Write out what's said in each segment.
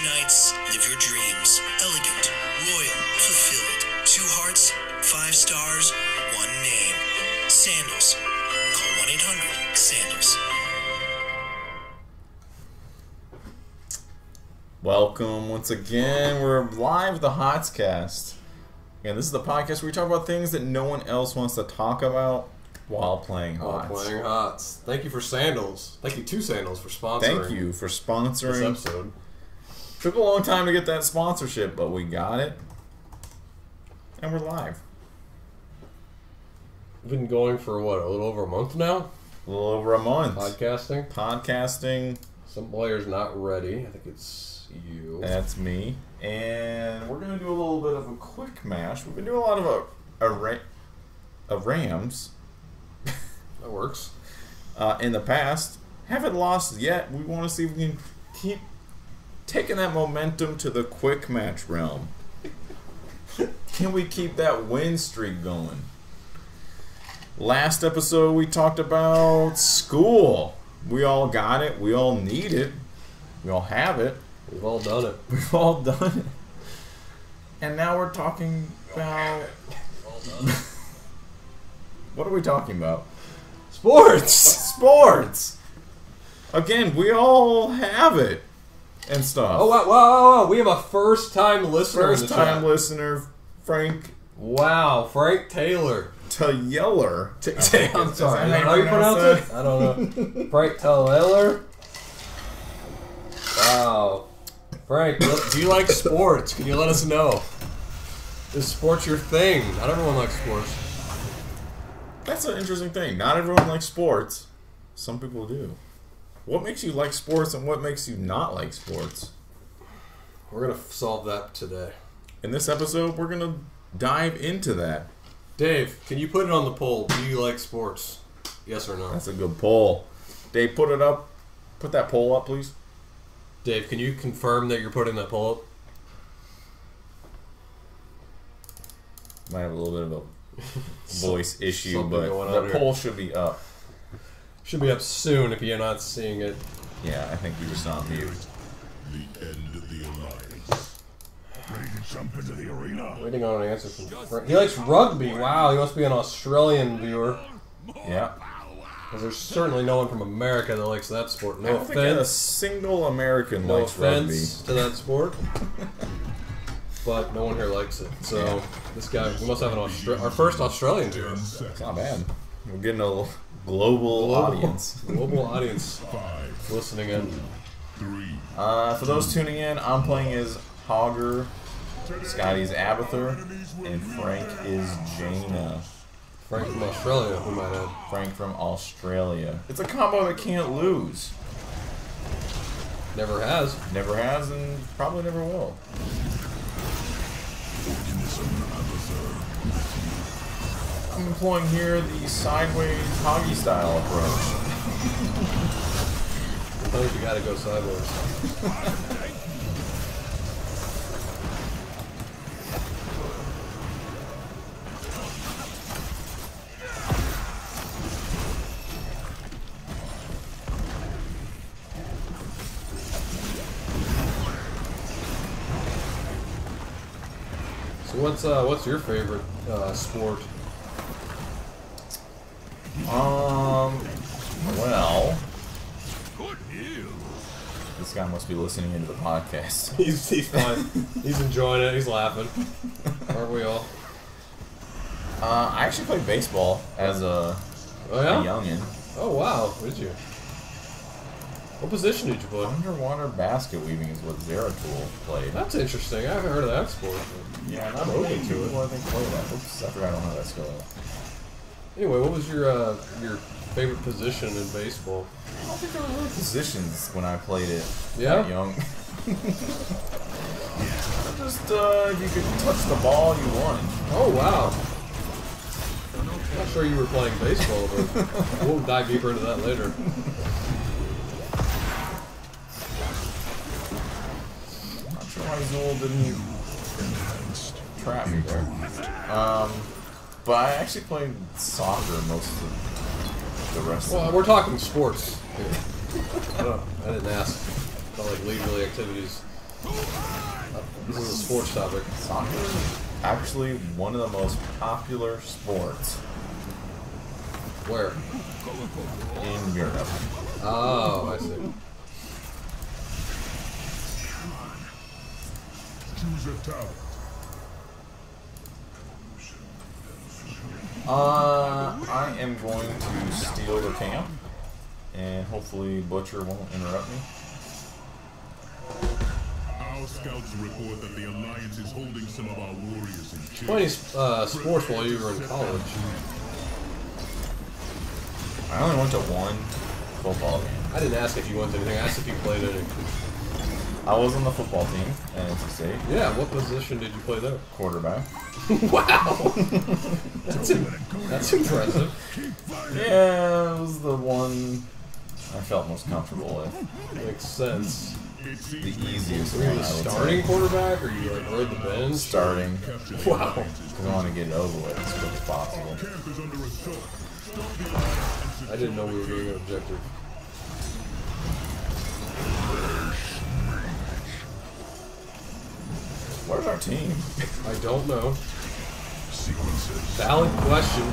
nights, live your dreams. Elegant, royal, fulfilled. 2 hearts, 5 stars, 1 name. Sandals. Call 1-800-SANDALS. Welcome once again. We're live with the HOTScast. And this is the podcast where we talk about things that no one else wants to talk about while playing HOTS. Thank you for Sandals. Thank you to Sandals for sponsoring. Thank you for sponsoring this episode. Took a long time to get that sponsorship, but we got it. And we're live. We've been going for what, a little over a month now? A little over a month. Podcasting. Some players not ready. I think it's you. That's me. And we're going to do a little bit of a quick mash. We've been doing a lot of Rams. That works. In the past. Haven't lost yet. We want to see if we can keep taking that momentum to the quick match realm. Can we keep that win streak going? Last episode we talked about school. We all got it. We all need it. We all have it. We've all done it. We've all done it. And now we're talking about... What are we talking about? Sports! Sports! Again, we all have it. And stuff. Oh, wow. We have a first-time listener. First-time listener, Frank. Wow, Frank Taylor. Taylor. I'm sorry. Is that how you pronounce it? I don't know. Frank Taylor. Wow. Frank, do you like sports? Can you let us know? Is sports your thing? Not everyone likes sports. That's an interesting thing. Not everyone likes sports. Some people do. What makes you like sports and what makes you not like sports? We're going to solve that today. In this episode, we're going to dive into that. Dave, can you put it on the poll? Do you like sports? Yes or no? That's a good poll. Dave, put it up. Put that poll up, please. Dave, can you confirm that you're putting that poll up? Might have a little bit of a voice issue, but the poll should be up. Should be up soon if you're not seeing it. Yeah, I think you just on mute. The end of the alliance. Ready to jump into the arena? Waiting on an answer from Frank. He likes rugby. Wow, he must be an Australian viewer. Yeah. Because there's certainly no one from America that likes that sport. No I don't think a single American likes rugby. No offense to that sport. But no one here likes it. So yeah. This guy, we must have our first Australian viewer. It's not bad. We're getting a global audience. Global audience listening in. For those tuning in, I'm playing as Hogger, Scotty's Abather, and Frank is Jaina. Frank from Australia, who might add. Frank from Australia. It's a combo that can't lose. Never has. Never has, and probably never will. I'm employing here the sideways Hoggy style approach. Sometimes you gotta go sideways. So what's your favorite sport? Well, this guy must be listening into the podcast. He's fine. He's enjoying it. He's laughing. Aren't we all? I actually played baseball as a youngin. Oh wow, did you? What position did you play? Underwater basket weaving is what Zeratul played. That's interesting. I haven't heard of that sport. Yeah, not open to it. People I think play that. Oops, I forgot I don't have that skill. Anyway, what was your favorite position in baseball? I don't think there were really positions when I played it. Yeah? That young. Just if you could touch the ball, you won. Oh wow. I'm not sure you were playing baseball, but we'll dive deeper into that later. Why Zool didn't trap me there. But I actually played soccer most of the rest of Well, we're talking sports here. I didn't ask about like leisurely activities. This is a sports topic. Soccer is actually one of the most popular sports Where? in Europe. Oh, I see. Choose a talent. I am going to steal the camp, and hopefully Butcher won't interrupt me. Our scouts report that the Alliance is holding some of our warriors in check. Playing sports while you were in college. I only went to one football game. I didn't ask if you went to anything. I asked if you played any. I was on the football team at NC State. Yeah, what position did you play there? Quarterback. Wow! That's impressive. Yeah, it was the one I felt most comfortable with. Makes sense. The easiest Were one, you I the would starting say. quarterback, or you like rode the bench? Starting. Wow. Because I want to get it over with as quick as possible. Camp is under assault. I didn't know we were doing an objective. Where's our team? I don't know. Sequences. Valid question.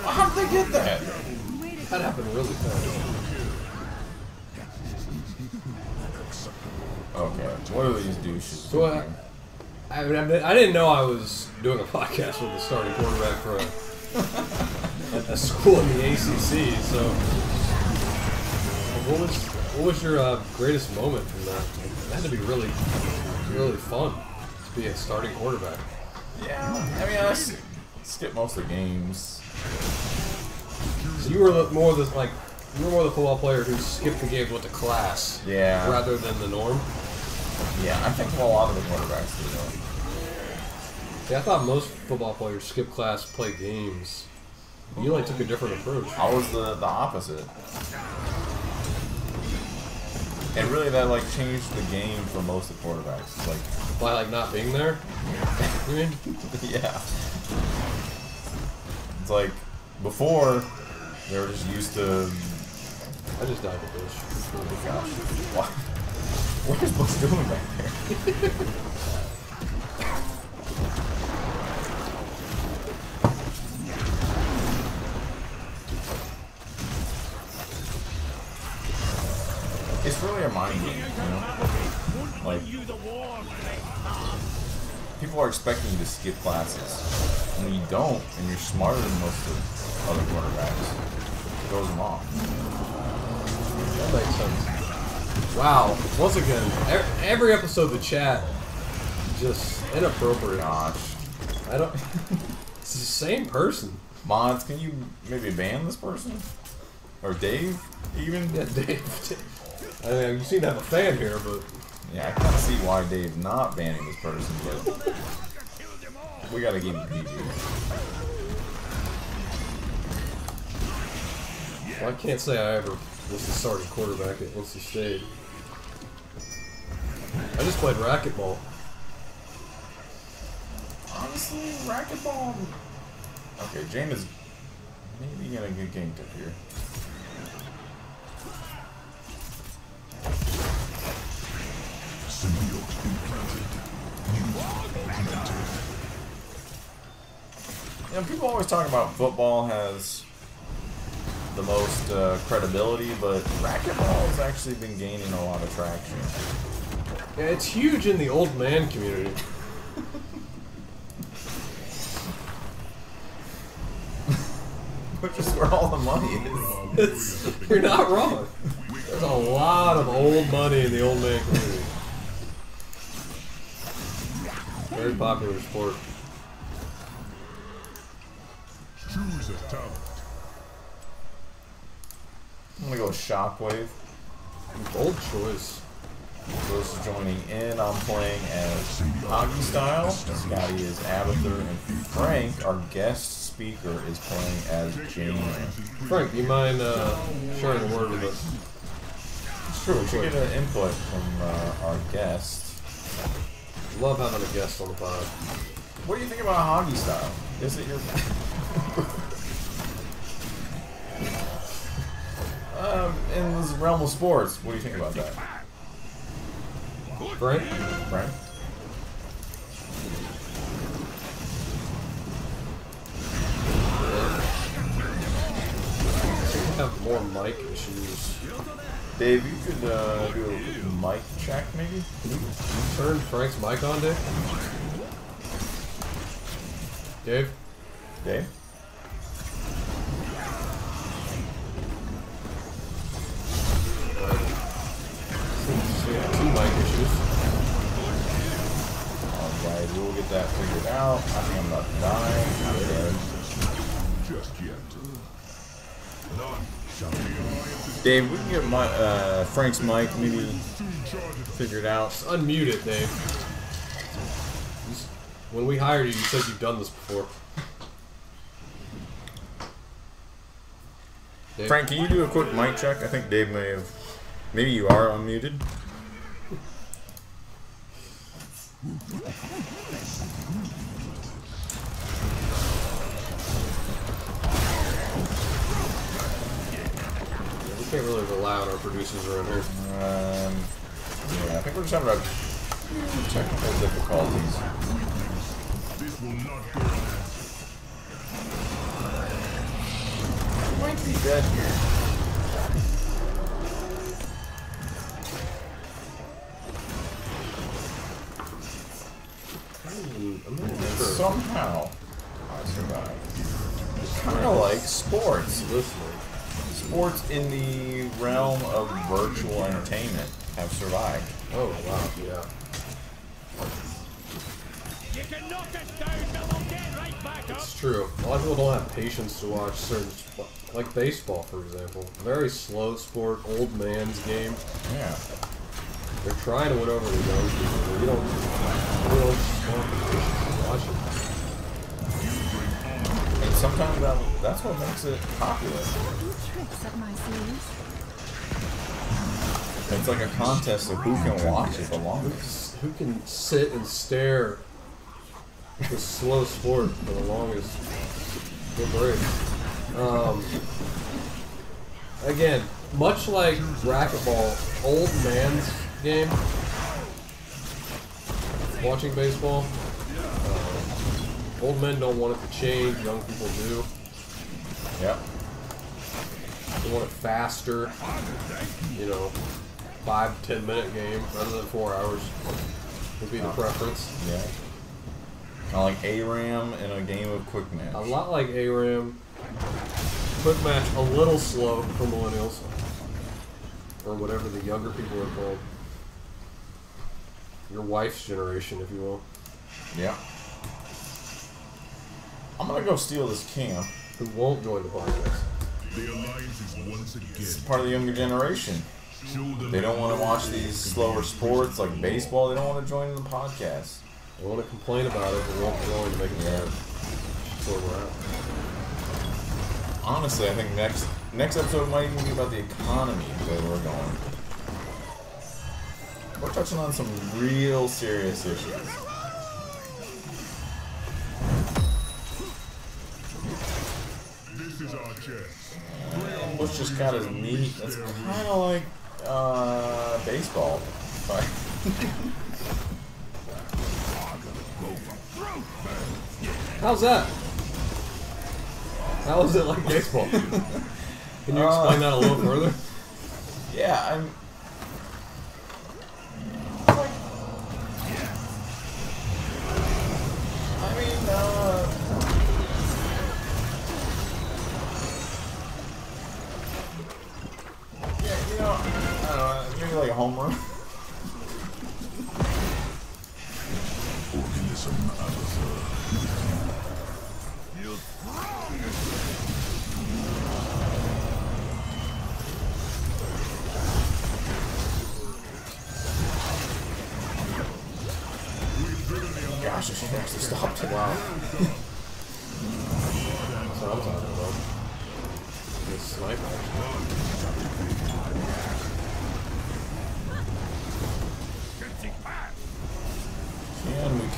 How did they get that? That happened really fast. Okay, what are these douches So I didn't know I was doing a podcast with the starting quarterback for a school in the ACC. So, what was your greatest moment from that? It had to be really, really fun to be a starting quarterback. Yeah, I mean, I skip most of the games. So you were more the football player who skipped the games, went to class, Yeah. rather than the norm. Yeah, I think a lot of the quarterbacks do that. Yeah, I thought most football players skip class, play games. You like took a different approach. I was the opposite. And really that like changed the game for most of the quarterbacks. Like By like not being there. You mean? yeah. It's like before they were just used to I just died with this. oh gosh. What? What is Bush doing back there? It's really a mind game, you know? Like, people are expecting you to skip classes. And when you don't, and you're smarter than most of other quarterbacks, it throws them off. That makes sense. Wow. Once again, every episode of the chat, just inappropriate. Gosh. I don't. It's the same person. Mods, can you maybe ban this person? Or Dave, even? Yeah, Dave. I mean, you seem to have a fan here, but Yeah, I kind of see why Dave's not banning this person, but we gotta keep it PG. well, I can't say I ever was the starting quarterback at NC State. I just played racquetball. Honestly, racquetball. Okay, Jane is maybe gonna get ganked up here. Symbiote implanted. New augmented. You know, people always talk about football has the most credibility, but racquetball has actually been gaining a lot of traction. Yeah, it's huge in the old man community. Which is where all the money is. You're not wrong. There's a lot of old money in the old man community. Very popular sport. Choose a talent. I'm gonna go with Shockwave. Bold choice. Those joining in, I'm playing as Hockey Style. Scotty is Abather, and Frank, our guest speaker, is playing as Jane. Frank, you mind sharing a word with us? true. We should get an input from our guest. Love having a guest on the pod. What do you think about Hoggy style? Is it your... in this realm of sports, what do you think about that? Frank? Frank? Have more mic issues. Dave, you could do a mic check, maybe? Can you turn Frank's mic on, Dave? Dave? Dave? So yeah, 2 mic issues. Alright, we'll get that figured out. I think I'm about to die. Just yet. Dave, we can get Frank's mic maybe figured out. Just unmute it, Dave. When we hired you, you said you've done this before. Dave? Frank, can you do a quick mic check? I think Dave may have... Maybe you are unmuted. We can't really rely on our producers around here. Yeah, I think we're just having a technical difficulties. This will not go. Might be dead here. I'm not sure. Somehow, I survived. It's kind of like sports. Listening. Sports in the realm of virtual entertainment have survived. Oh, wow, yeah. You can knock us down, but we'll get right back up. It's true. A lot of people don't have patience to watch certain, like baseball, for example. Very slow sport, old man's game. Yeah. They're trying to win over the young people, but you don't just want the patience to watch it. And sometimes that's what makes it popular. Tricks up my sleeves. It's like a contest of who can watch it the longest. Who can sit and stare at this slow sport for the longest? Good break. Again, much like racquetball, old man's game. Watching baseball, old men don't want it to change. Young people do. Yep. They want it faster. You know, 5 to 10 minute game rather than 4 hours would be the preference. Yeah. Kind of like ARAM in a game of quick match. A lot like ARAM. Quick match, a little slow for millennials. Or whatever the younger people are called. Your wife's generation, if you will. Yeah. I'm gonna go steal this camp. Who won't join the podcast. The alliance is once It's again. part of the younger generation. Show them They don't want to watch these slower sports like baseball. They don't want to join the podcast. They want to complain about it, but won't join to make it better. That's where we're at. Honestly, I think next episode might even be about the economy, the way we're going. We're touching on some real serious issues. this is our chance. Bush just got his knee. That's kind of like baseball. Right. How's that? How is it like baseball? Can you explain that a little further? Yeah, I'm. I mean, yeah, you know, I don't know, maybe like a home run. Organism Alpha. Gosh, she actually stopped it. Wow. That's what I'm talking about. This sniper.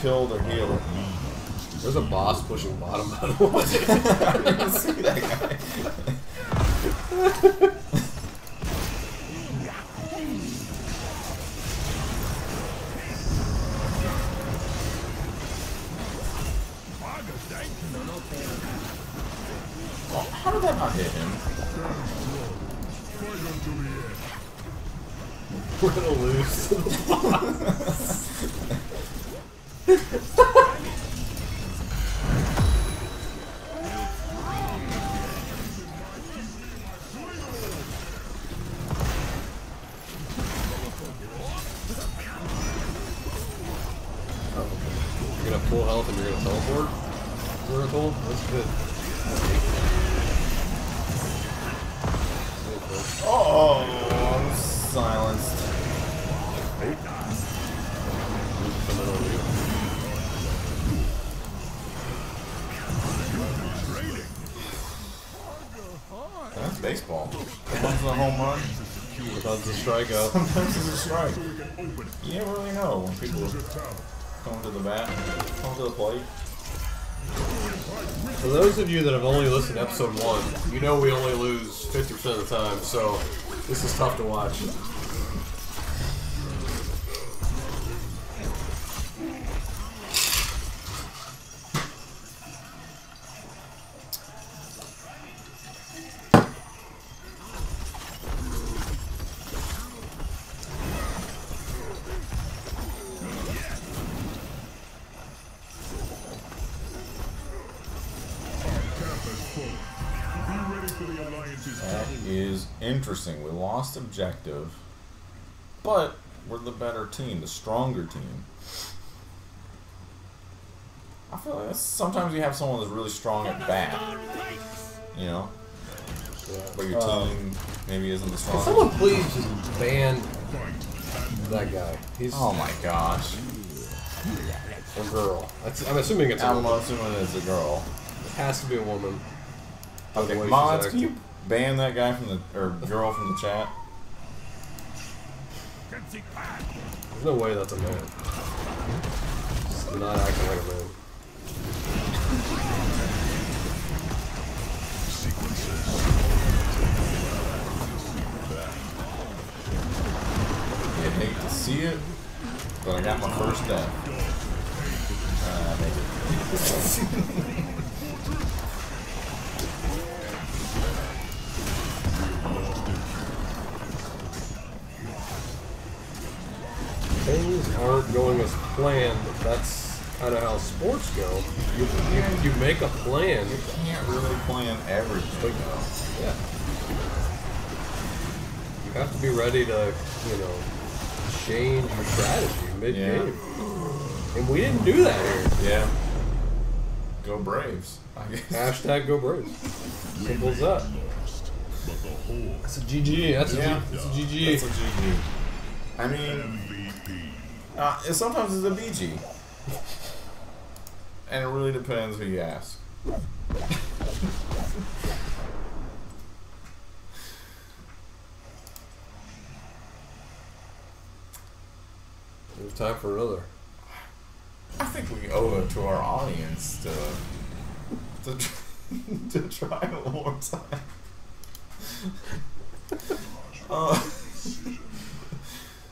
killed or healed. There's a boss pushing bottom by the way. I didn't see that guy. Oh, how did that not hit him? We're gonna lose to the boss. You're gonna full health and you're gonna teleport? We're told? That's good. Oh, I'm silenced. That's baseball. Sometimes a home run. Sometimes a strikeout. Sometimes it's a strike. You never really know when people come to the bat, come to the plate. For those of you that have only listened to episode 1, you know we only lose 50% of the time, so this is tough to watch. That is interesting. We lost objective, but we're the better team, the stronger team. I feel like sometimes you have someone that's really strong at bat, you know, but your team maybe isn't the Can strongest. someone please just ban that guy? He's Oh my gosh! a girl. I'm assuming it's a I'm woman. assuming it's a girl. It has to be a woman. By the Okay, way she's mods, can acting. you ban that guy from the or girl from the chat? There's no way that's a man. He's not acting like a man. I'd hate to see it, but I got my first death. Maybe. Things aren't going as planned, but that's kind of how sports go. You make a plan. You can't really plan everything though. Yeah. You have to be ready to, change your strategy mid-game. And we didn't do that here. Yeah. Go Braves, I guess. Hashtag go Braves. Simple as that. That's a GG. That's a GG. That's a GG. I mean, sometimes it's a BG. And it really depends who you ask. There's time for another. I think we owe it to our audience to try it one more time.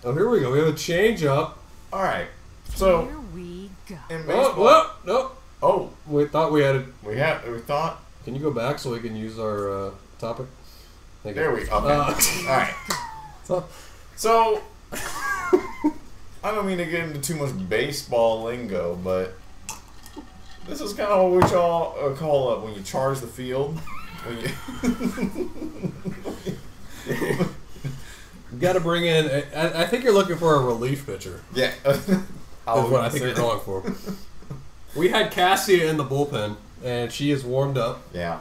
Oh, here we go. We have a change up. All right. So Here we go. in Oh, baseball, whoop, nope. oh, We thought we had it. we thought Can you go back so we can use our topic? Thank you. there we okay. All right. So, So I don't mean to get into too much baseball lingo, but this is kind of what we call when you charge the field. When you you got to bring in. I think you're looking for a relief pitcher. yeah, That's what I think you're going for. We had Cassia in the bullpen, and she is warmed up. Yeah,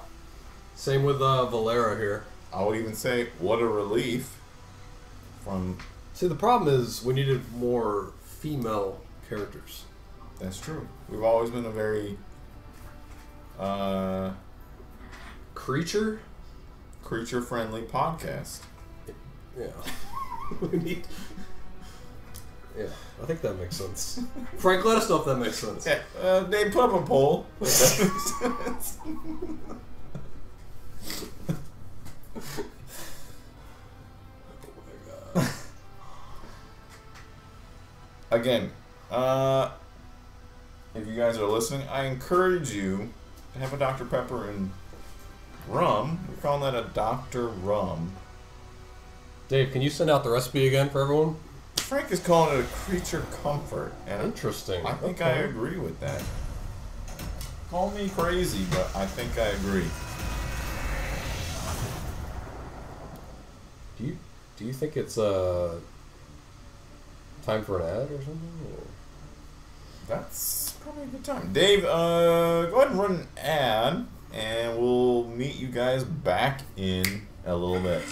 Same with Valera here. I would even say what a relief from. See, the problem is we needed more female characters. That's true. We've always been a very Creature? creature-friendly podcast. Yeah. We need. Yeah, I think that makes sense. Frank, let us know if that makes sense. Yeah, they put up a poll. Again, if you guys are listening, I encourage you to have a Dr. Pepper and rum. We're calling that a Dr. Rum. Dave, can you send out the recipe again for everyone? Frank is calling it a creature comfort, and Interesting. I think I agree with that. Call me crazy, but I think I agree. Do you think it's time for an ad or something? Or? That's probably a good time. Dave, go ahead and run an ad, and we'll meet you guys back in a little bit.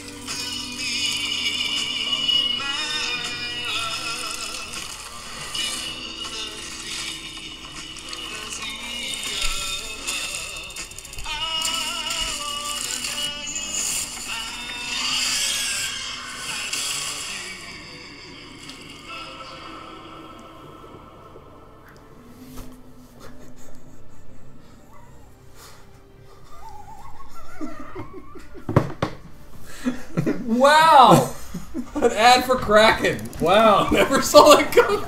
Wow! An ad for Kraken. Wow, never saw that coming.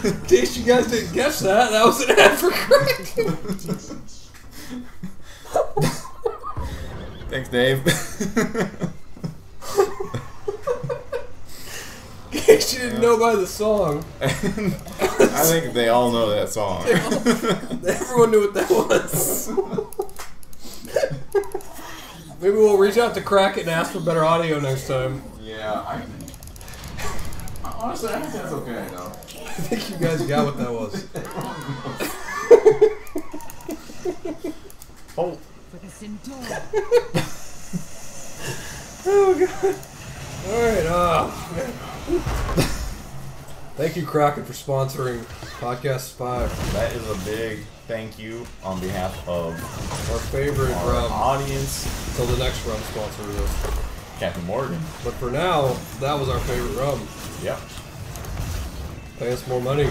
In case you guys didn't guess that, that was an ad for Kraken. Thanks, Dave. In case you didn't know by the song. I think they all know that song. Everyone knew what that was. Maybe we'll reach out to Kraken and ask for better audio next time. Yeah, honestly, I think that's okay, though. I think you guys got what that was. Oh. For the Centaur. Oh, God. Alright, thank you, Kraken, for sponsoring Podcast 5. That is a big thank you on behalf of Our favorite our rum. audience, Until the next rum sponsors us. Captain Morgan. But for now, that was our favorite rum. Yep. Pay us more money,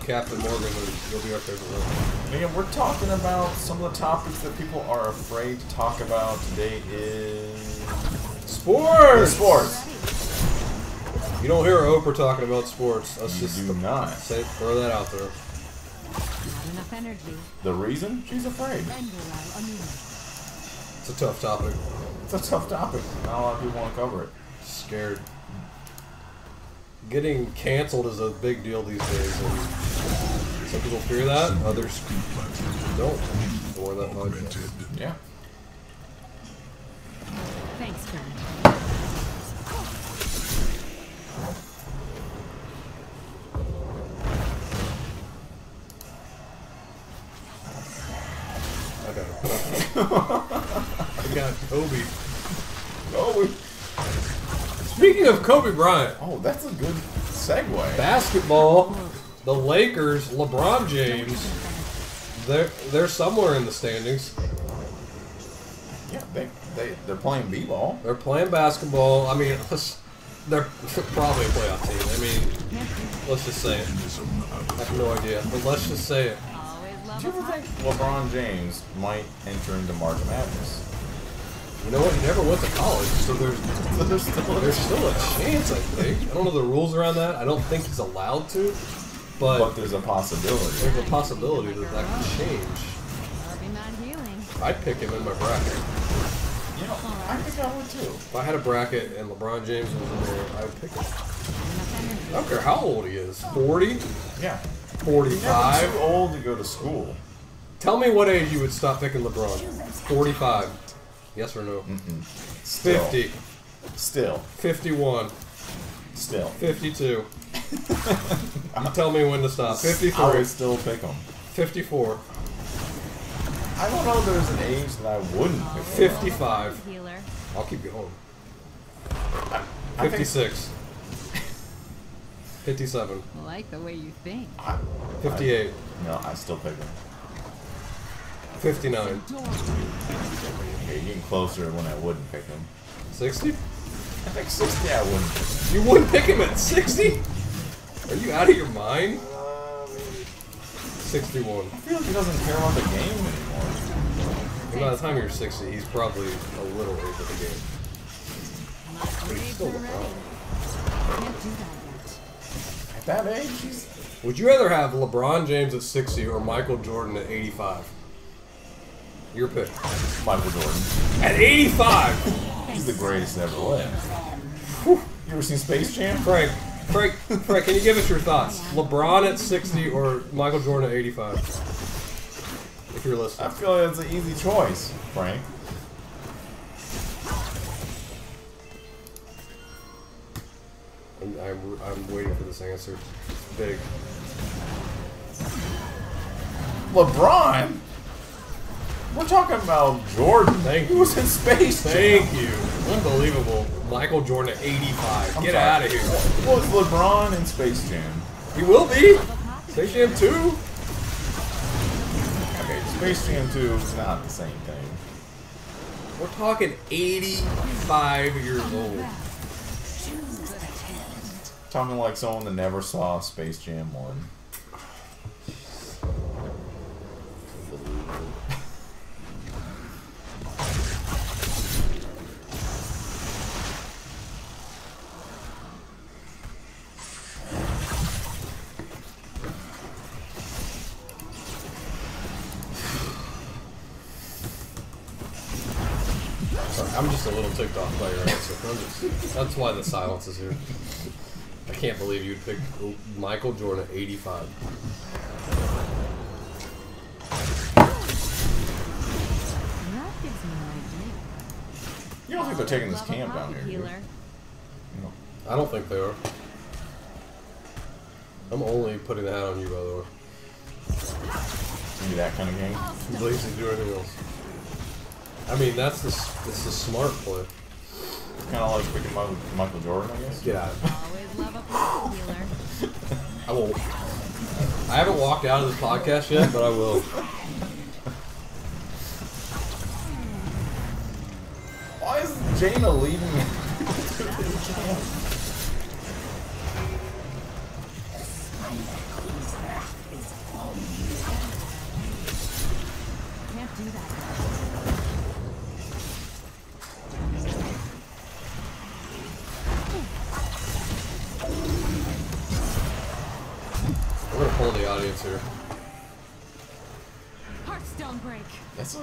Captain Morgan, and you'll be our favorite rum. Again, we're talking about some of the topics that people are afraid to talk about. Today is Sports! sports. You don't hear Oprah talking about sports. Let's You just do not. throw that out there. Not enough energy. The reason? She's afraid. It's a tough topic. It's a tough topic. Not a lot of people want to cover it. Scared. Getting canceled is a big deal these days, and some people fear that, others don't. Or that much. Yeah. Thanks, friend. I got Kobe. Kobe. Speaking of Kobe Bryant, Oh, that's a good segue. basketball, the Lakers, LeBron James, they're somewhere in the standings. Yeah, they're playing b-ball. They're playing basketball. I mean, they're probably a playoff team. I mean, let's just say it. I have no idea, but let's just say it. Always love Do you a ever fight. think LeBron James might enter into March Madness? You know what? He never went to college, so there's There's still a chance, I think. I don't know the rules around that. I don't think he's allowed to, but there's a possibility. there's a possibility that that could change. Harvey not healing. I'd pick him in my bracket. You know, I think I would too. If I had a bracket and LeBron James was in there, I would pick him. Enough energy. I don't care how old he is. 40? Yeah. 45? Never too old to go to school. Tell me what age you would stop picking LeBron. 45. Yes or no? Still. 50. Still. 51. Still. 52. You tell me when to stop. I 53. would still pick him. 54. I don't know if there's an age that I wouldn't pick him. 55. Healer. I'll keep going. I think 56. 57. I like the way you think. 58. No, I still pick him. 59. Okay, you're getting closer when I wouldn't pick him. 60? I think 60 I wouldn't. You wouldn't pick him at 60? Are you out of your mind? 61. I feel like he doesn't care about the game anymore. And by the time you're 60, he's probably a little late for the game. But he's still LeBron. Can't do that yet. At that age, he's... Would you rather have LeBron James at 60 or Michael Jordan at 85? Your pick. Michael Jordan. At 85! He's the greatest to ever live. Whew. You ever seen Space Jam? Frank, can you give us your thoughts? LeBron at 60 or Michael Jordan at 85? If you're listening. I feel like that's an easy choice, Frank. I'm waiting for this answer. It's big. LeBron? We're talking about Jordan. Thank He you. was in Space Jam. Thank you. Unbelievable. Michael Jordan at 85. I'm Get sorry. out of here. Was LeBron in Space Jam? He will be. Space Jam 2. Okay, Space Jam 2 is not the same thing. We're talking 85 years old. Talking like someone that never saw Space Jam 1. Sorry, I'm just a little ticked off by your answer. That's why the silence is here. I can't believe you'd pick Michael Jordan at 85. That gives me an idea. You don't think they're taking this Love a camp down pocket here, do you? healer. No. I don't think they are. I'm only putting the hat on you, by the way. Maybe that kind of game. Too lazy to do anything else. I mean, that's the smart play. Kind of like picking Michael Jordan, I guess. Get out. Always love a pocket healer. I will. I haven't walked out of this podcast yet, but I will. Why is Jaina leaving me? Can't do that. We're gonna pull the audience here. Hearts don't break. That's You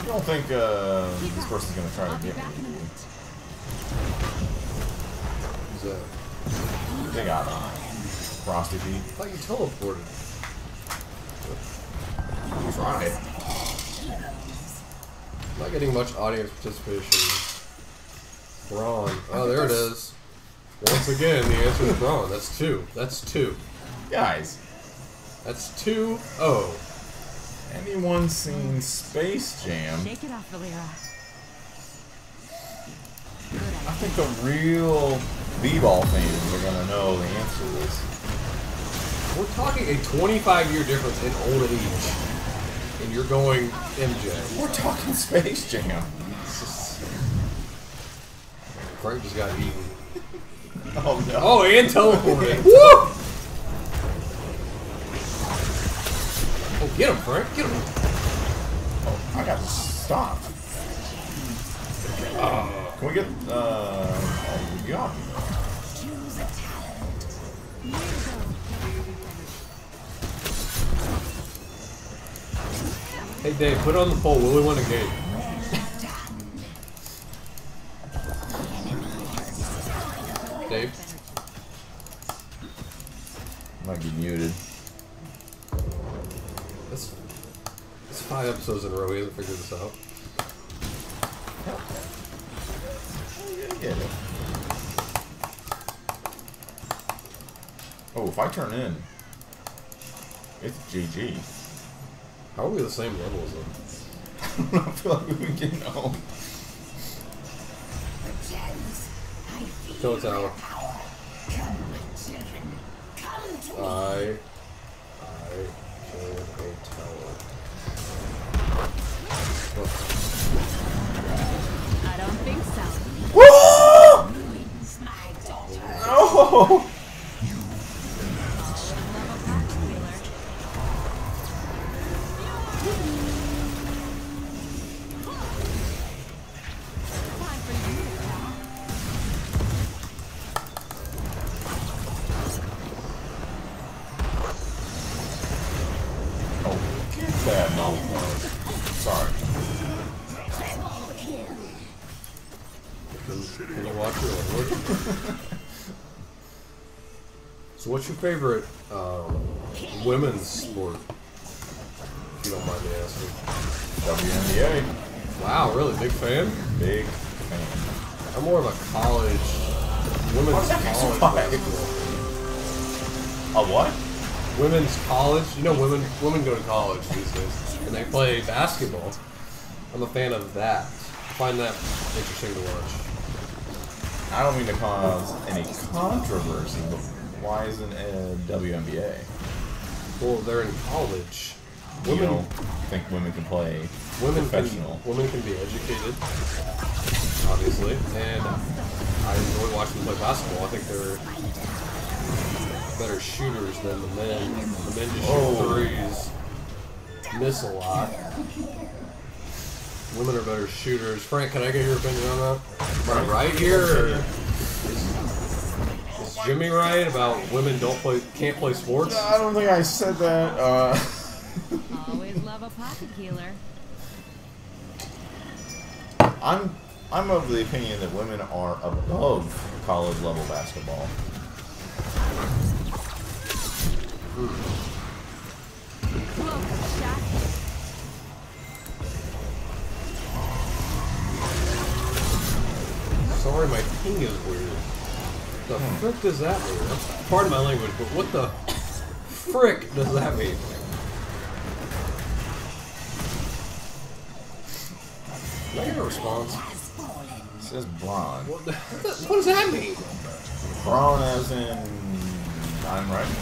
don't think this person's gonna try I'll to be get back in a me? minute. Who's that? They got Frosty I Pete. thought you teleported. Try. Not getting much audience participation. Braun. Oh, there it is. Once again, the answer is Braun. That's 2. That's 2. Guys, That's 2-0. anyone seen Space Jam? Shake it off, Valera. I think the real b-ball fans are gonna know the answer to this. We're talking a 25-year difference in old age. And you're going MJ. We're talking Space Jam. Frank just got eaten. Oh no. Oh, and teleported. Woo! Oh, get him, Frank. Get him. Oh, I got stopped. Can we get you got me. Hey, Dave, put it on the poll. Will we win a game? Dave? Might be muted. It's 5 episodes in a row. We haven't figured this out. Get it. Oh, if I turn in, it's GG. How are we the same level as them? I feel like we can know. Kill a tower. I kill a tower. I don't think so. Woo! No! Oh, get that no. Sorry. Can you watch it? So, what's your favorite women's sport? If you don't mind me asking. WNBA. Wow, really big fan? Big fan. I'm more of a college, women's college basketball. A what? Women's college. You know, women go to college these days, and they play basketball. I'm a fan of that. I find that interesting to watch. I don't mean to cause any controversy, but why isn't a WNBA? Well, they're in college. You don't think women can play professional? Women can be educated, obviously, and I enjoy watching them play basketball. I think they're better shooters than the men. The men just shoot threes, miss a lot. Women are better shooters. Frank, can I get your opinion on that? Am I right here? Or is Jimmy right about women can't play sports? I don't think I said that. Always love a pocket healer. I'm of the opinion that women are above college level basketball. Welcome, shot. Sorry, my ping is weird. The frick does that mean? Pardon my language, but what the frick does that mean? Can I get a response? It says blonde. What does that mean? Brawn as in I'm right.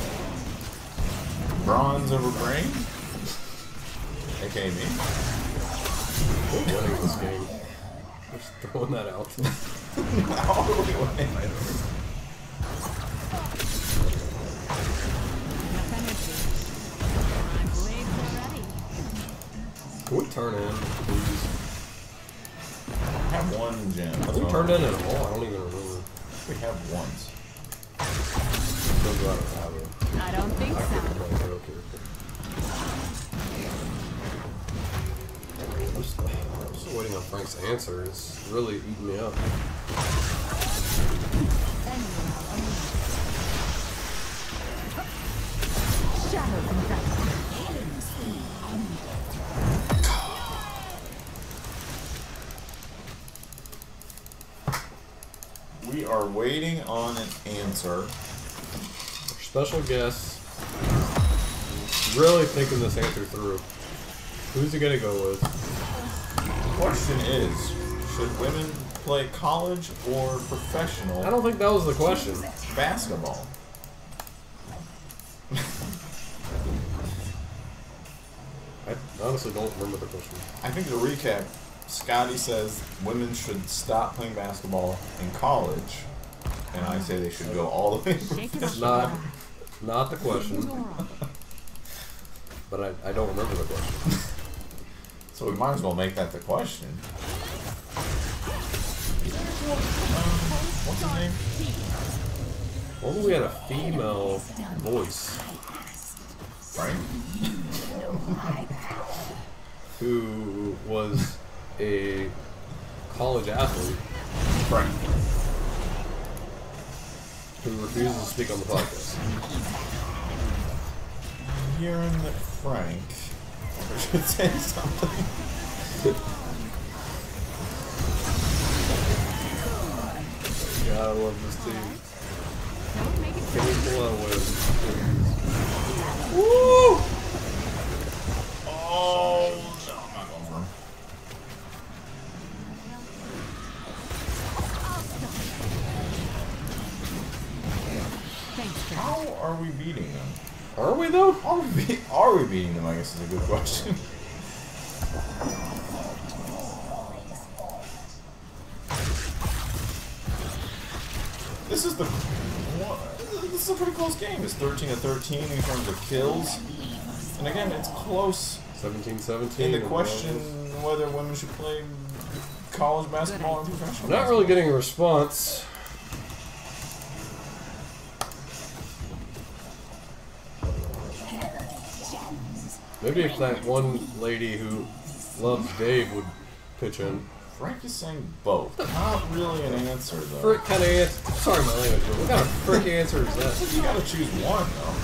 Bronze over brain? AKA me. We're winning this game. Just throwing that out. How are we winning? Enough energy. My blades are ready. Can we turn in, please? I have one gem. Have we turned in at all? I don't even remember. We have once. Turns out I don't have it. I don't think I so. couldn't play a real character. I'm still waiting on Frank's answer. It's really eating me up. Shadow confetti. We are waiting on an answer. Our special guest really thinking this answer through. Who's he gonna go with? The question is, should women play college or professional I don't think that was the question. basketball? I honestly don't remember the question. I think to recap, Scotty says women should stop playing basketball in college, and I say they should go all the way. Shake it up. Not the question, but I don't remember the question. So we might as well make that the question. What's his name? What if we had a female voice Frank? who was a college athlete Frank. who refuses to speak on the podcast? Hearing that Frank should say something. God, I love this team. Don't make it Can we pull out a win? Woo! Oh, no, I'm not going for him. Thanks, Jack. How are we beating them? Are we though? Are we beating them, I guess is a good question. This is a pretty close game. It's 13-13 in terms of kills. And again, it's close. 17-17. In the question whether women should play college basketball and professional Not really getting a response. Maybe if that one lady who loves Dave would pitch in. Frank is saying both. Not really an answer, though. Frick kind of answer. Sorry, my language, but what kind of frick answer is that? You gotta choose one, though.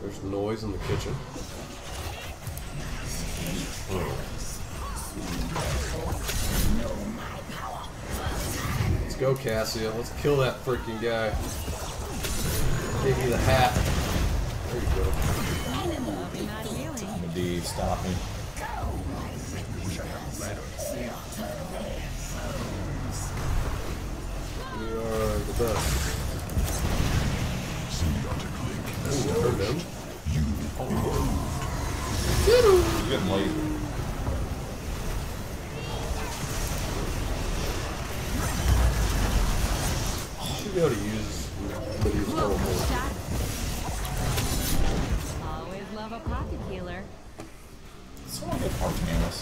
There's noise in the kitchen. Let's go, Cassia. Let's kill that freaking guy. Give you the hat. There you go. Medivh, stop me. We are the best. Ooh, heard him. He's getting lazy. Should be able to use Medivh's teleport. Always love a pocket healer. Someone get Arcanus.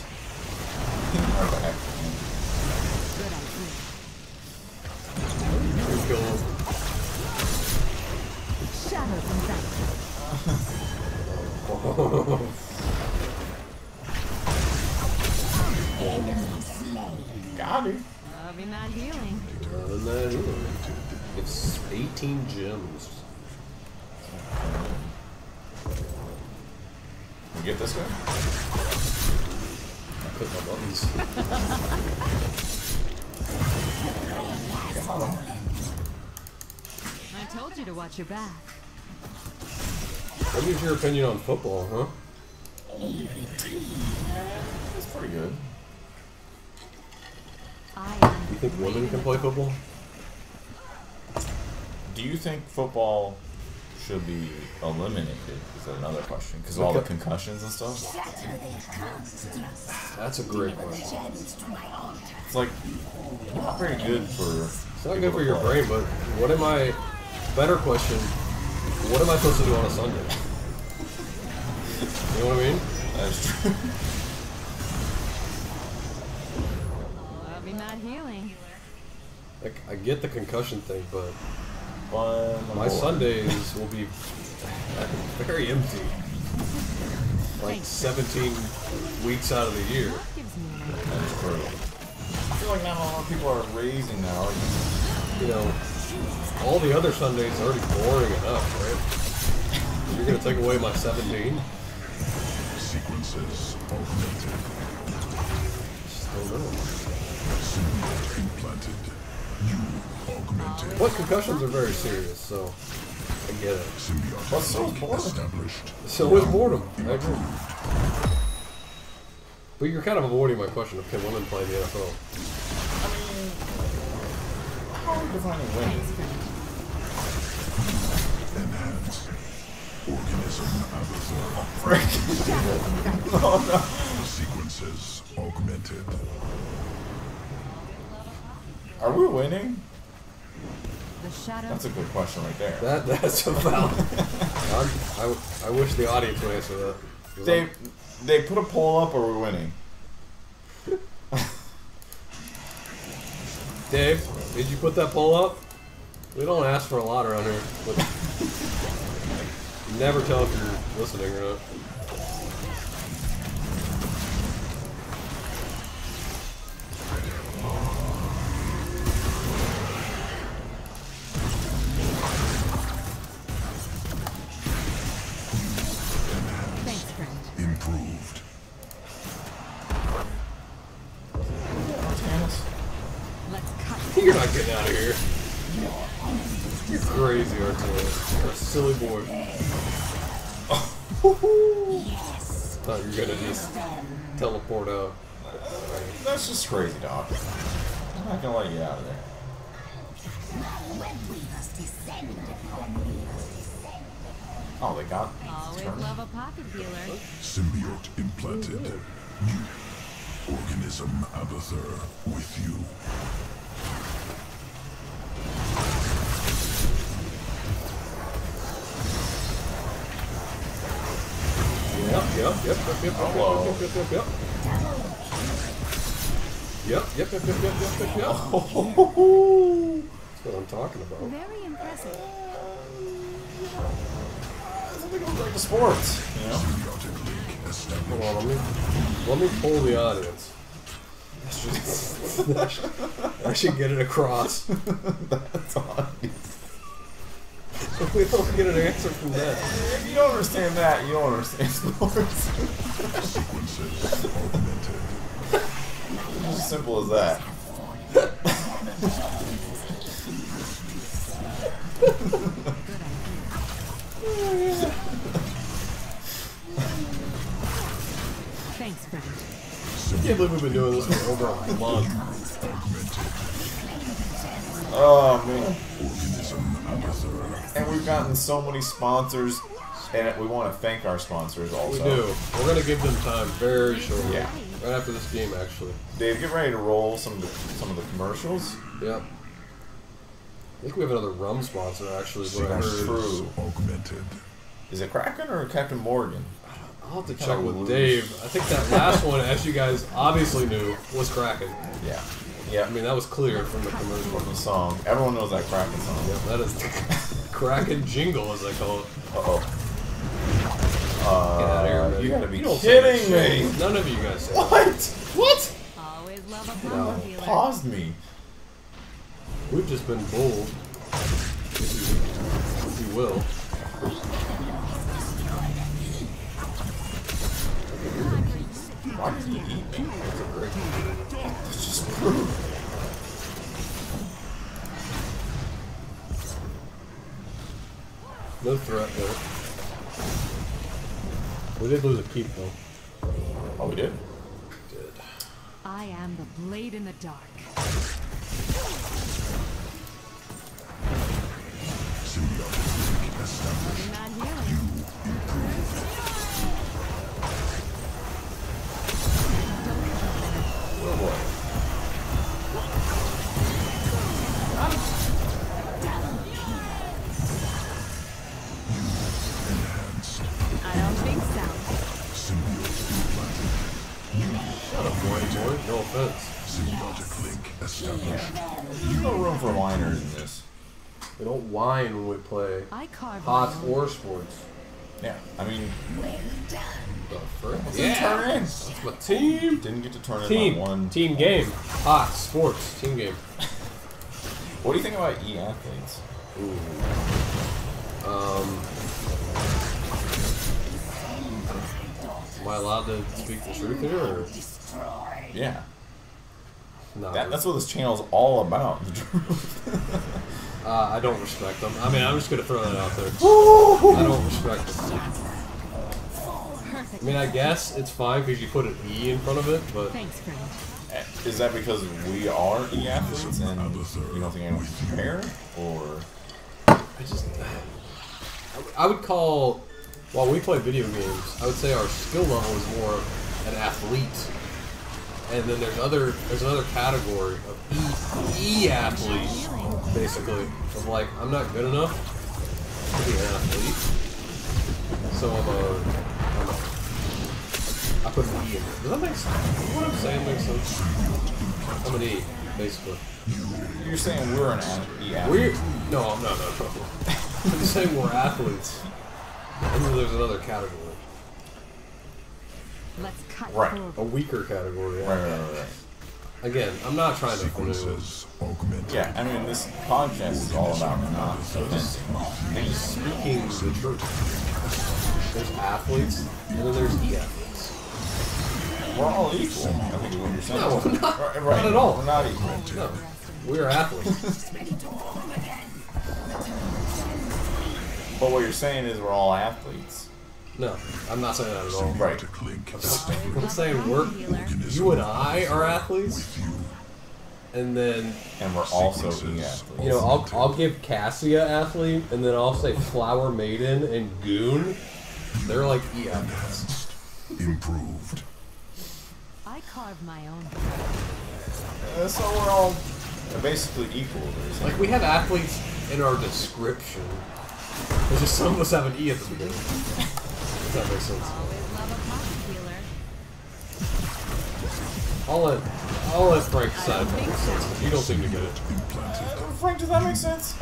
Good idea. We kill him. Shadows and that. Got it. Loving that healing. And then it's 18 gems. We get this guy? I click my buttons. Got him. I told you to watch your back. What is your opinion on football, huh? That's pretty good. You think women can play football? Do you think football should be eliminated? Is that another question? Because of all the concussions and stuff? That's a great question. It's like, not very good for... It's not good for your brain, but what am I... Better question, what am I supposed to do on a Sunday? You know what I mean? That's true. Loving that healing. Like, I get the concussion thing, but Fun. my Sundays will be very empty. Like 17 weeks out of the year. Gives me an idea. That's true. I feel like not a lot of people are raising that argument. You know, all the other Sundays are already boring enough, right? You're gonna take away my 17? Sequences augmented. Still no. Symbiote implanted. You augmented. What concussions are very serious, so I get it. Symbiote What's so link important? established. So is boredom. I agree. But you're kind of avoiding my question of can women play in the NFL? I mean, how are we defining winning? Enhance. Organism avatar. Frick. Oh no. Sequences augmented. Are we winning? The shadow. That's a good question right there. That's a valid. I wish the audience would answer that. They put a poll up, or we're winning. Dave, did you put that poll up? We don't ask for a lot around here. But you never tell if you're listening or not. Thanks, friend. Improved. Let's cut. You're not getting out of here. You're crazy, Arturo. You're a silly boy. Thought you were gonna just teleport out. That's just crazy, dog. I'm not gonna let you out of there. Oh, they got Always turned. love a pocket healer. Symbiote implanted. Organism Abather with you. Yep. That's what I'm talking about. Very impressive. Something goes back to sports, you know? Hold on, let me pull the audience. I should get it across. That's all. We don't get an answer from that. If you don't understand that, you don't understand sports. Sequences augmented. It's as simple as that. Thanks, friend. I can't believe we've been doing this for over a month. Oh man. Organism Abather. And we've gotten so many sponsors, and we want to thank our sponsors We also. do. We're going to give them time very shortly. Yeah. Right after this game, actually. Dave, get ready to roll some of the commercials. Yep. I think we have another rum sponsor, actually. Is what I That's heard. true. Augmented. Is it Kraken or Captain Morgan? I'll have to check Kinda with loose. Dave. I think that last one, as you guys obviously knew, was Kraken. Yeah. I Yeah. mean, that was clear from the commercial. The song. Everyone knows that Kraken song. Yep, that is the Kraken jingle, as they call it. Uh-oh. Get out of here, man. You gotta be don't say that kidding shit. me. None of you guys say that. What? Always love a No. power healer. Paused me. We've just been bold, if you will. Why did you eat me? That's a great. That's just rude. No threat there. We did lose a peep, though. Oh, we did? Did. I am the blade in the dark. Symbiotic link established. Not healing. Oh boy. Enhanced. I don't think so. Symbiote implanted. Shut up, boy. No offense. Symbiotic link established. There's no room for whiners in this. We don't whine when we play I carve HOTS my own. or sports. Yeah, I mean, The frick? didn't turn in. That's my team. Didn't get to turn in Team. on one. Team game. HOTS sports. Team game. What do you think about e-athletes? Am I allowed to speak the truth here, or Yeah. not? That's what this channel's all about. I don't respect them. I mean, I'm just gonna throw that out there. I don't respect them. Perfect. I mean, I guess it's fine because you put an E in front of it, but Thanks, friend. Is that because we are e-athletes and you don't think anyone can compare? Or I just I would call, while we play video games, I would say our skill level is more an athlete, and then there's another category of e-athlete, basically, of like, I'm not good enough to be an athlete, so I put an E in there. Does that make sense? What I'm saying makes sense? I'm an E, basically. you're saying we're an e-athlete? No, I'm not. I'm just saying we're athletes. And then there's another category. Let's cut Right. forward. A weaker category. Yeah. Right. Again, I'm not trying to canoe. Sequences augmented. Yeah, I mean, this podcast is all about not Just speaking the truth. There's athletes, and then there's e-athletes. We're all equal, I think is what you're saying. No, we're not. Right. Not at all. We're not equal. No, we're athletes. But what you're saying is we're all athletes. No, I'm not saying that at all. Right. Symbiotic link I'm established. saying you and I are athletes, and then And we're also e-athletes. you know, I'll give Cassia athlete, and then I'll say Flower Maiden and Goon. They're like e-athletes. Enhanced. Improved. carve my own. So we're all basically equal. Like, we have athletes in our description. There's just some of us have an E at the beginning. If that makes sense. Always love a pocket healer. I'll let Frank decide if that makes sense, because you don't seem to get it. Frank, does that make sense?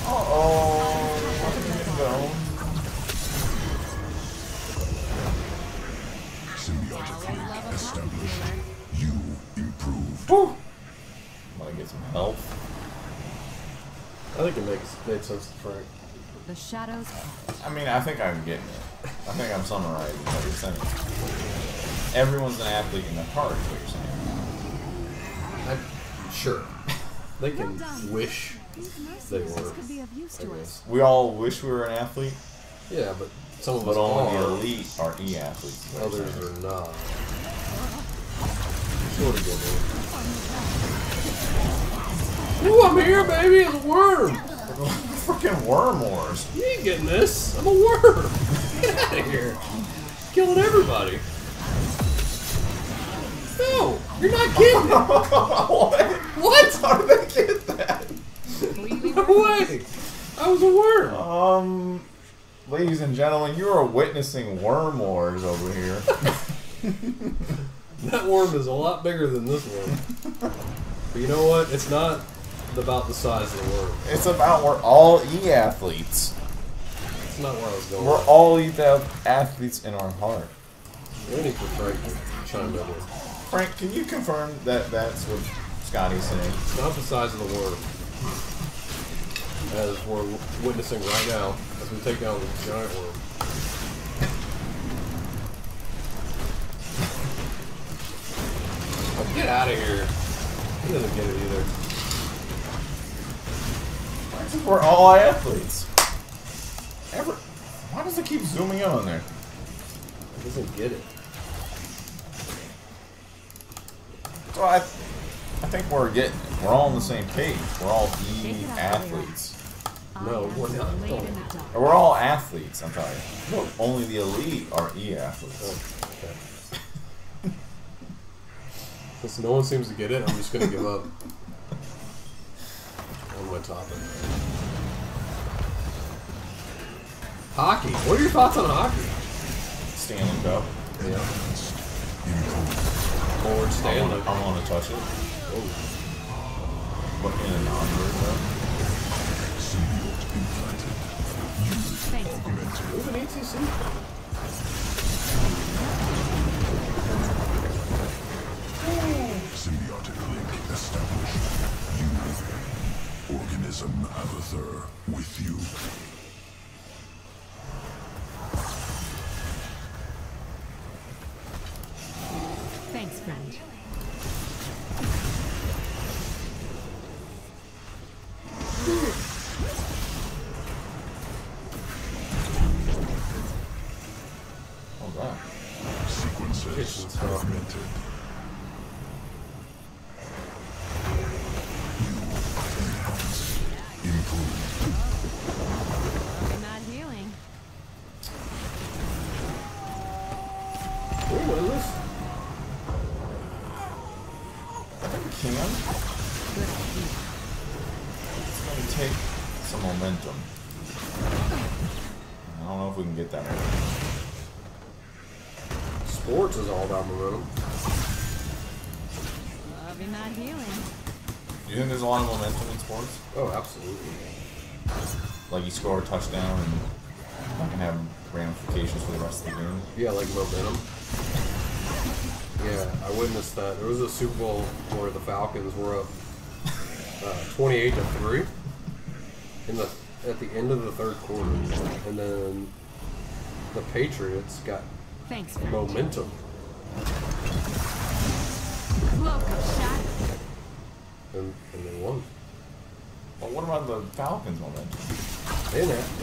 Uh-oh. Where did it go? Symbiotic link established. You improved. Woo! I'm gonna get some health. I think it made sense to Frank. The shadows. I mean, I think I'm getting it. I think I'm summarizing what you're saying. Everyone's an athlete in the heart, is what you're saying. Sure. They can wish they were. Could be of use to us. We all wish we were an athlete, Yeah, but some of but us only the are. elite are e-athletes. is what you're Others saying. are not. Sort of good. Ooh, I'm here, baby! It's a worm! Freaking worm wars. You ain't getting this. I'm a worm! Get out of here! Killing everybody! No! You're not getting it! What? What? How did they get that? No way! I was a worm! Ladies and gentlemen, you are witnessing worm wars over here. That worm is a lot bigger than this one. But you know what? It's not about the size of the worm. It's about we're all e-athletes. It's not where I was going. We're all e-athletes in our heart. We need for Frank to chime in here. Frank, can you confirm that that's what Scotty's saying? It's not the size of the worm. As we're witnessing right now, as we take down the giant worm. Oh, get out of here. He doesn't get it either. We're all athletes. Why does it keep zooming in on there? He doesn't get it. So I think we're getting it. We're all on the same page. We're all e-athletes. No, we're not. Or we're all athletes, I'm sorry. No, only the elite are e-athletes. Oh, okay. Since no one seems to get it, I'm just going to give up on my topic. Hockey. What are your thoughts on hockey? Stanley Cup. Yeah. Lord Stanley. I want to touch it. Oh. But in a non-version. Move an ETC. Symbiotic link established. You, organism Avather, with you. Thanks, friend. Oh, God. Sequences fragmented. Improved. I'm not healing. Ooh, what is this? I think we can. Good idea. It's going to take some momentum. I don't know if we can get that right. Sports is all about momentum. Love you not healing. Do you think there's a lot of momentum in sports? Oh, absolutely. Like you score a touchdown and that can have ramifications for the rest of the game? Yeah, like momentum. Yeah, I witnessed that. There was a Super Bowl where the Falcons were up 28-3 at the end of the third quarter, and then the Patriots got Thanks, friend. momentum. Welcome, shot. And they won. But what about the Falcons momentum?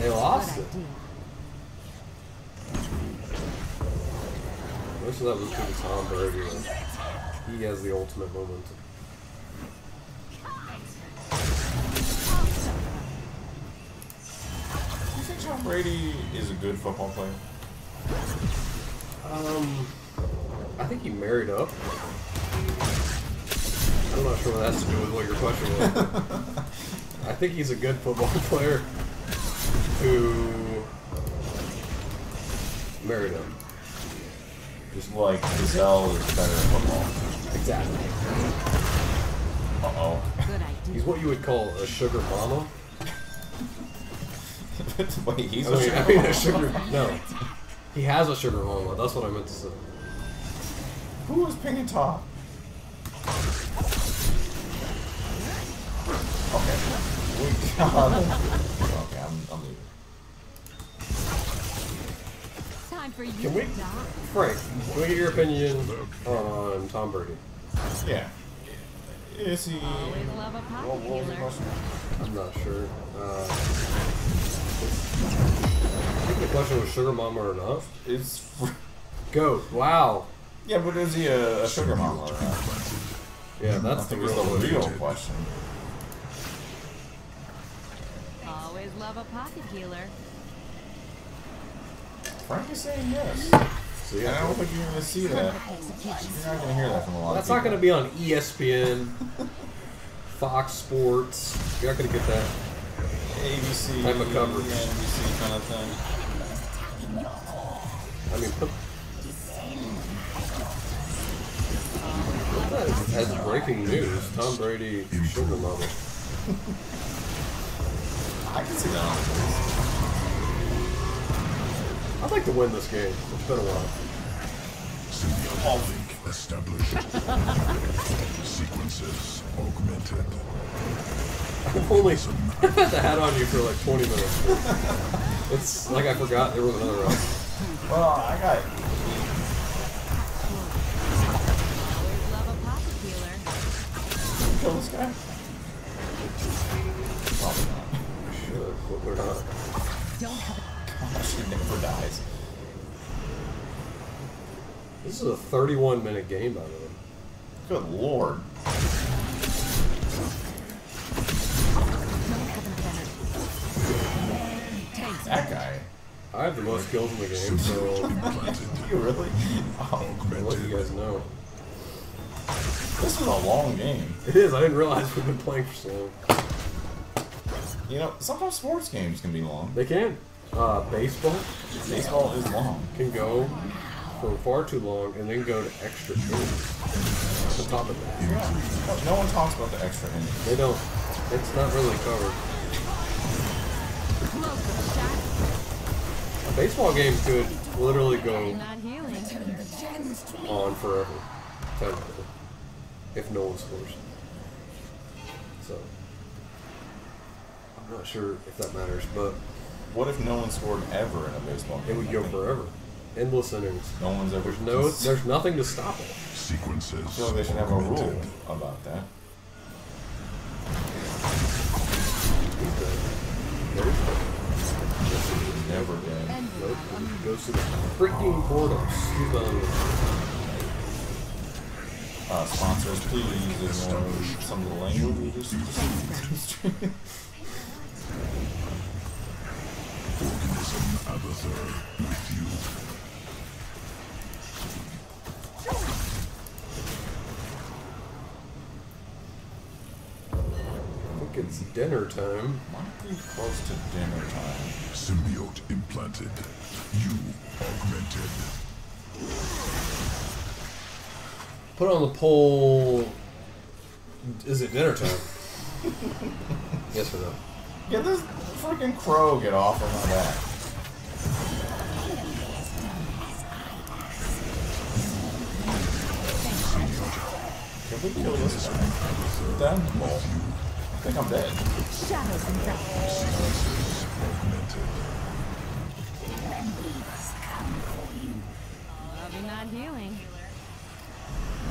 They lost Good it. idea. Most of that was because Tom Brady. He has the ultimate momentum. You think Tom Brady is a good football player? I think he married up. I'm not sure what that has to do with what your question was. I think he's a good football player who married up. Just like Giselle is better at football. Exactly. Uh-oh. Good idea. He's what you would call a sugar mama. Wait, he's I a mean, a sugar. No. He has a sugar mama. That's what I meant to say. Who is picking top? Okay. We got it. Okay, I'm leaving. Time for you Can we, to die. Frank, can we get your opinion on Tom Brady? Yeah. Is he... Always love a pocket What was the healer. question? I'm not sure. I think the question was sugar mama or not. It's... Goat. Wow. Yeah, but is he a sugar mama or not? Yeah, I that's the think it's real the question. real question. Always love a pocket healer. Frank is saying yes. So, And I yeah, don't think you're going to see that. You're not going to hear that from a lot that's of not people. going to be on ESPN, Fox Sports. You're not going to get that. ABC, Type of coverage. NBC kind of thing. I mean, put that as breaking news. Tom Brady, sugar mama. I can see that on the I'd like to win this game. It's been a while. Symbiotic link established. Sequences augmented. I've only had the hat on you for like 20 minutes. It's like I forgot there was another round. Well, I got... Always love a pocket healer. Kill this guy? Probably not. Should, but we're not. Don't have Gosh, he never dies. This is a 31-minute game, by the way. Good lord. That guy. I have the most kills in the game, so You really? Oh, I'll let you guys know. this is a long game. It is. I didn't realize we've been playing for so long. You know, sometimes sports games can be long. They can. Baseball Baseball is long. can go for far too long and then go to extra innings. On top of that, No one talks about the extra innings. they don't. It's not really covered. A baseball game could literally go not healing. on forever, technically, if no one scores. So, I'm not sure if that matters, but What if no one scored ever in a baseball game? it would go forever, endless innings. No one's ever... There's nothing to stop it. Sequences I feel like they should have a rule augmented. about that. Never dead. Nope, it goes to the freaking portal. Excuse my language. Sponsors, please ignore some of the language we just Organism Abathur with you. I think it's dinner time. might be close to dinner time. Symbiote implanted. You augmented. Put on the poll. Is it dinner time? Yes or no? Get this freaking crow get off of my back. Can we kill this guy? Down the ball. I think I'm dead. Shadows and darkness. Love you not healing.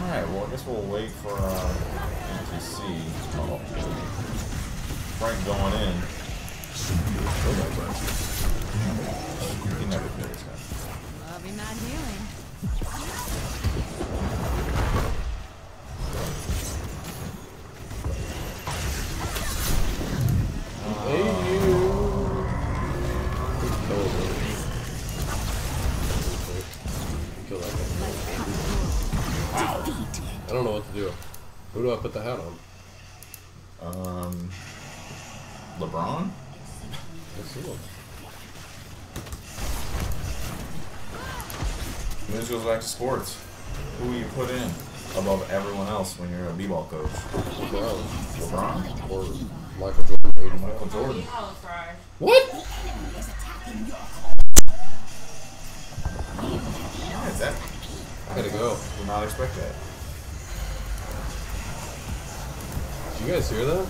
Alright, well I guess we'll wait for NTC. Oh. Frank going in. You can never kill this guy. Love you not healing. Hey, you. do I put the hat on? LeBron? Let's see one. This goes back to sports. Who you put in above everyone else when you're a b-ball coach? LeBron. LeBron? Or Michael Jordan. 85. Michael Jordan. What? Why is that? I gotta go. Did not expect that. Did you guys hear that?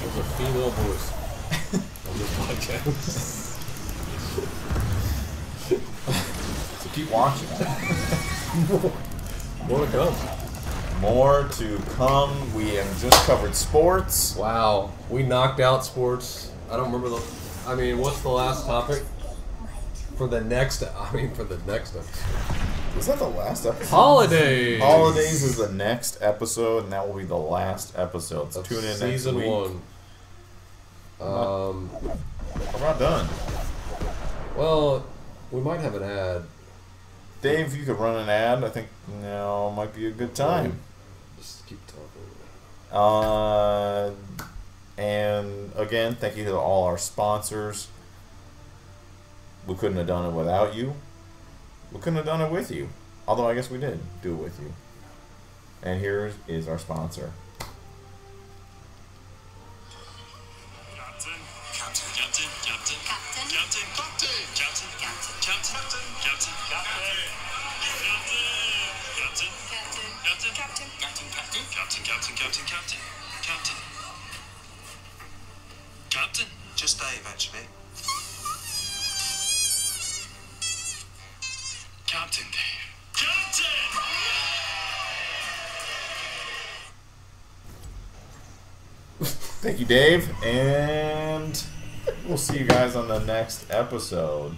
There's a female voice on this podcast. So keep watching. More to come. More to come. We have just covered sports. Wow, we knocked out sports. I don't remember the. I mean, what's the last topic for the next? For the next episode. Was that the last episode? Holidays. Holidays is the next episode, and that will be the last episode. So Of tune in next season week. 1. We're not done. Well, we might have an ad. Dave, you could run an ad. I think now might be a good time. Just keep talking. And again, thank you to all our sponsors. We couldn't have done it without you. We couldn't have done it with you. Although I guess we did do it with you. And here is our sponsor. Captain. Just Dave, actually. Captain Dave. Captain! Thank you, Dave. And we'll see you guys on the next episode.